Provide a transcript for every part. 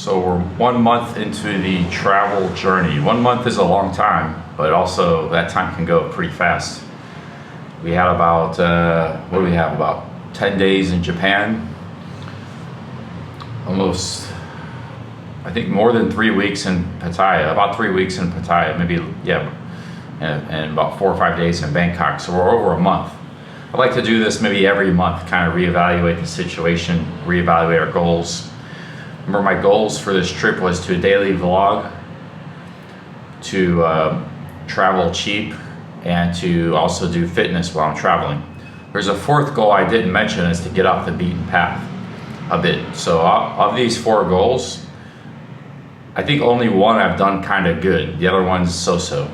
So we're 1 month into the travel journey. 1 month is a long time, but also that time can go pretty fast. We had about, what do we have, about 10 days in Japan. Almost, I think more than 3 weeks in Pattaya, about 3 weeks in Pattaya, maybe, yeah, and about 4 or 5 days in Bangkok. So we're over a month. I'd like to do this maybe every month, kind of reevaluate the situation, reevaluate our goals. Remember, my goals for this trip was to daily vlog, to travel cheap, and to also do fitness while I'm traveling. There's a fourth goal I didn't mention, is to get off the beaten path a bit. So of these 4 goals, I think only one I've done kind of good. The other one's so-so.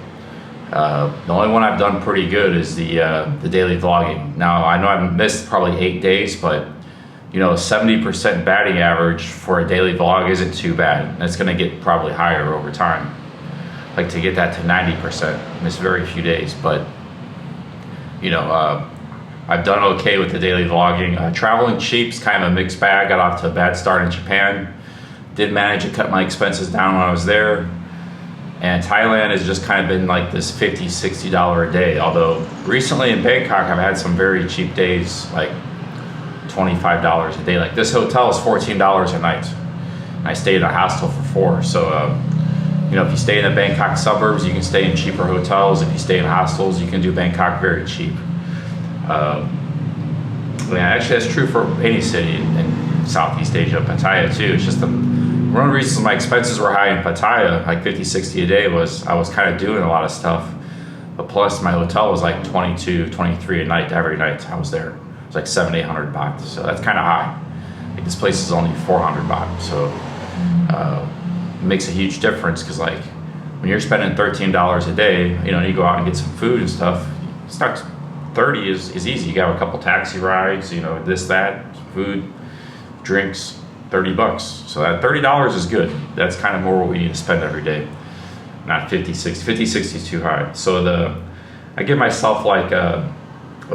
The only one I've done pretty good is the daily vlogging. Now, I know I've missed probably 8 days, but you know, 70% batting average for a daily vlog isn't too bad. It's gonna get probably higher over time. I'd like to get that to 90%. Miss very few days, but you know, I've done okay with the daily vlogging. Traveling cheap's kind of a mixed bag. Got off to a bad start in Japan. Did manage to cut my expenses down when I was there. And Thailand has just kind of been like this $50, $60 a day. Although recently in Bangkok, I've had some very cheap days, like $25 a day. Like this hotel is $14 a night. I stayed in a hostel for 4. So, you know, if you stay in the Bangkok suburbs, you can stay in cheaper hotels. If you stay in hostels, you can do Bangkok very cheap. Yeah, actually that's true for any city in Southeast Asia, Pattaya too. It's just one of the reasons my expenses were high in Pattaya, like 50, 60 a day, was I was kind of doing a lot of stuff. But plus my hotel was like 22, 23 a night every night I was there. It was like 700, 800 baht, so that's kind of high. Like this place is only 400 baht, so it makes a huge difference, because like when you're spending $13 a day, you know, you go out and get some food and stuff, it's not 30 is easy. You got a couple taxi rides, you know, this, that, food, drinks, 30 bucks. So that $30 is good. That's kind of more what we need to spend every day. Not 50, 60. 50, 60 is too high. So I give myself like a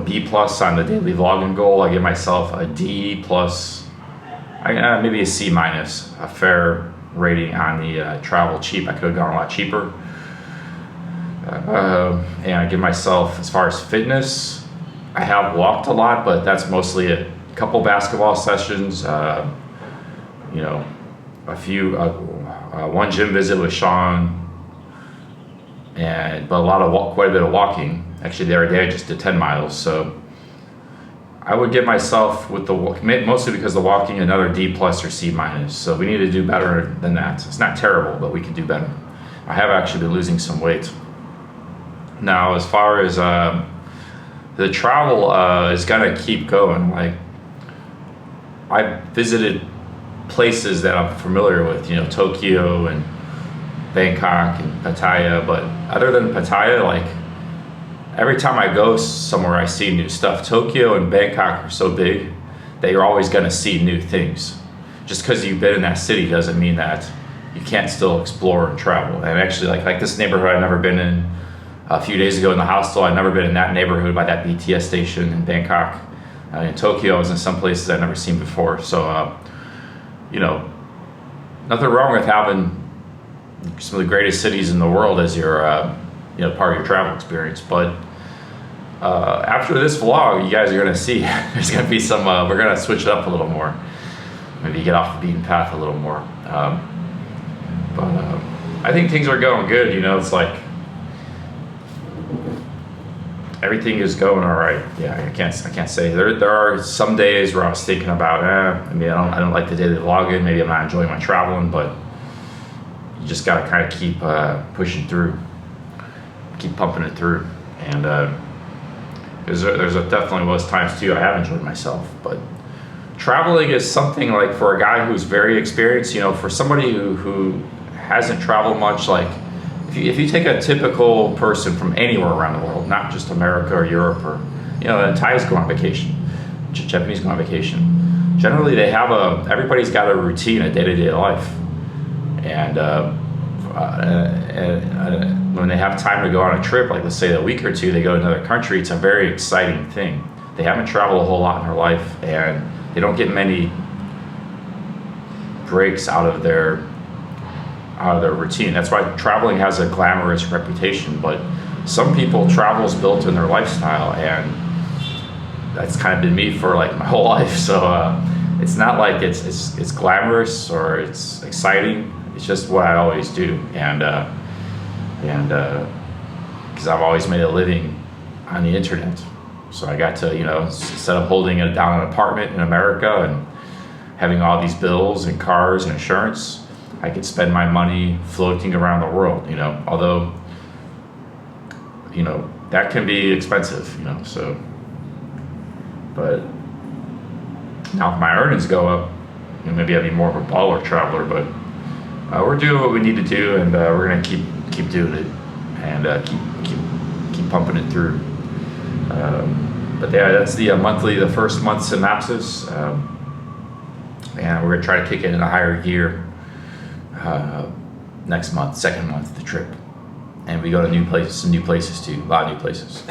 B plus on the daily vlogging goal. I give myself a D plus, maybe a C minus, a fair rating on the travel cheap. I could have gone a lot cheaper. And I give myself, as far as fitness, I have walked a lot, but that's mostly a couple basketball sessions, you know, a few, one gym visit with Sean, but quite a bit of walking. Actually, the other day I just did 10 miles, so I would give myself, with mostly because the walking, another D plus or C minus. So we need to do better than that. It's not terrible, but we can do better. I have actually been losing some weight. Now, as far as the travel is gonna keep going. Like, I visited places that I'm familiar with, you know, Tokyo and Bangkok and Pattaya, but other than Pattaya, like, every time I go somewhere I see new stuff. Tokyo and Bangkok are so big that you're always gonna see new things. Just because you've been in that city doesn't mean that you can't still explore and travel. And actually, like this neighborhood I've never been in. A few days ago in the hostel, I'd never been in that neighborhood by that BTS station in Bangkok. In Tokyo, I was in some places I'd never seen before. So, you know, nothing wrong with having some of the greatest cities in the world as your, you know, part of your travel experience. But after this vlog, you guys are gonna see there's gonna be some. We're gonna switch it up a little more. Maybe get off the beaten path a little more. But I think things are going good. You know, it's like, everything is going all right. Yeah, I can't say. There are some days where I was thinking about, I mean, I don't like the daily vlogging. Maybe I'm not enjoying my traveling, but you just gotta kind of keep pushing through, keep pumping it through. And there's definitely was times too I have enjoyed myself, but traveling is something, like, for a guy who's very experienced, you know, for somebody who hasn't traveled much, like, if you take a typical person from anywhere around the world, not just America or Europe, or, you know, Thais go on vacation, Japanese go on vacation, generally everybody's got a routine, a day-to-day life. And when they have time to go on a trip, like let's say a week or two, they go to another country, it's a very exciting thing. They haven't traveled a whole lot in their life, and they don't get many breaks out of their routine. That's why traveling has a glamorous reputation, but some people, travel's built in their lifestyle, and that's kind of been me for like my whole life. So it's not like it's glamorous or it's exciting. It's just what I always do, and because I've always made a living on the internet. So I got to, instead of holding it down an apartment in America and having all these bills and cars and insurance, I could spend my money floating around the world, although, that can be expensive, so, but now if my earnings go up, maybe I'd be more of a baller traveler, but we're doing what we need to do, and we're gonna keep doing it, and keep pumping it through. But yeah, that's the first month synopsis, and we're gonna try to kick it in a higher gear next month, second month, the trip, and we go to some new places too, a lot of new places.